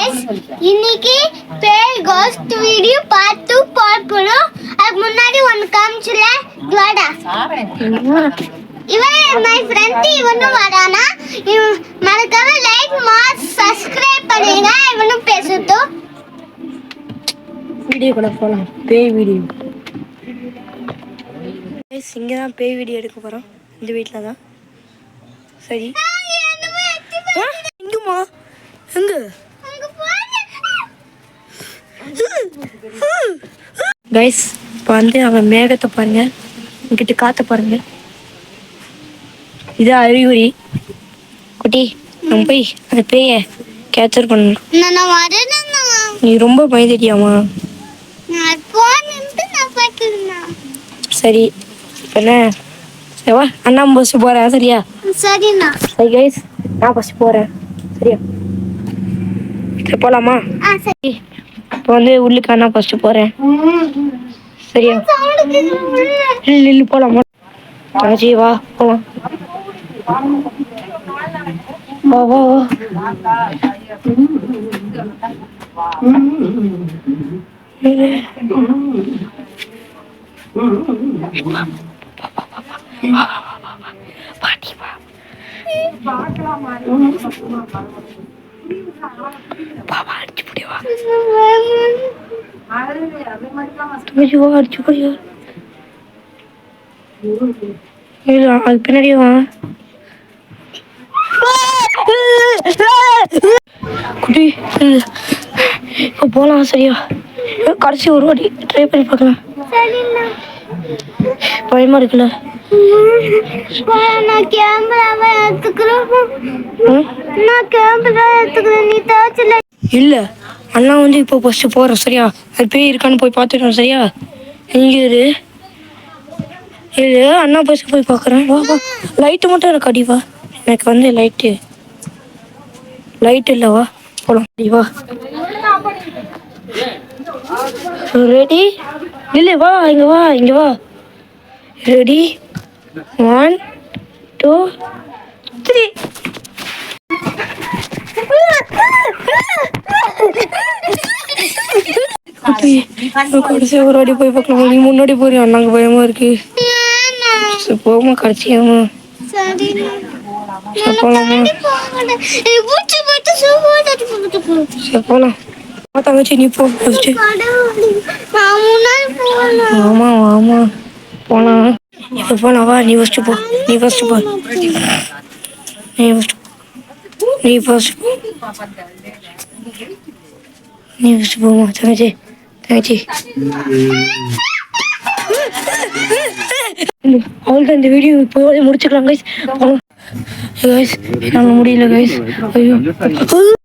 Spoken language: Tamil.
गाइस இன்னைக்கு பேய் கோஸ்ட் வீடியோ பார்த்து பார்க்கணும். அதுக்கு முன்னாடி ஒன்னு காமிச்சல வாடா. இவன் மை ஃப்ரெண்ட் இவனும் வரானா. மறக்காம லைக் மாஸ் சப்ஸ்கிரைப் பண்ணுங்க. இவனும் பேசட்டும். வீடியோ கூட போலாம். பேய் வீடியோ. गाइस இங்க தான் பேய் வீடியோ எடுக்க போறோம். இந்த வீட்ல தான். சரி. எங்கம்மா? எங்க? गाइस இப்போ வந்து அவன் மேகத்தை பாருங்க, இங்கிட்டு காற்ற பாருங்க. இது அறிகுறி. குட்டி நம்ம போய் அந்த பேயை கேப்சர் பண்ணணும். நான் வரேன்னா நீ ரொம்ப பயந்துட்டியாமா? நான் போனிட்டு நான் பாத்துறேன். சரி இப்போ என்ன? வா அண்ணா பஸ் போகிறேன். சரியா? சரிண்ணா. சரி गाइस நான் பஸ் போகிறேன். சரியா? சரி போகலாமா? சரி. இப்போ வந்து உள்ளுக்கு அண்ணா ஃபஸ்ட்டு போகிறேன். சரியா? இல்லை போகலாமா? சரி வா போகலாம். வா வா வா. பாட்டி வா. பாபா அடிச்சு புடிவா. ஐயோ அடிச்சு புடிவா. இல்ல அது பின்னாடி வா. குட்டி இப்போ போகலாம். சரியா? கடைசி ஒரு வாட்டி ட்ரை பண்ணி பார்க்கலாம். பயமா இருக்குல்ல? நான் கேமராவை எடுத்துக்கிறேன். நான் கேமரா எடுத்துக்கிறேன். நீ தாச்சல இல்லை அண்ணா வந்து இப்போ ஃபஸ்ட்டு போகிறேன். சரியா? அது பேய் இருக்கான்னு போய் பார்த்துட்டோம். சரியா? இங்கே இரு. அண்ணா ஃபஸ்ட்டு போய் பார்க்குறேன். வா வா. லைட்டு மட்டும் எனக்கு அடி வா. எனக்கு வந்து லைட் இல்லை. வா போகலாம். அடி வா. ரெடி? இல்லை வா இங்கே வா. இங்கே வா. ரெடி 1 2 3. கடைசி ஒரு வாட்டி போய் பார்க்கலாம். நீ முன்னாடி போறியா? நாங்கள் பயமா இருக்கு. சரி போமா கடைசியாமா. சரி போலாமா? சரி போலாம். தங்கச்சி நீ போ ஃபஸ்ட்டு. ஆமா ஆமா போலாம். இப்போ போலாம். வா நீ ஃபஸ்ட்டு போ. நீ ஃபஸ்ட்டு போ. நீ ஃபஸ்ட்டு போமா தங்கச்சி. அவ்வளோதான் இந்த வீடியோ இப்போ முடிச்சுக்கலாம் கைஸ். நாங்கள் முடியல கைஸ். ஐயோ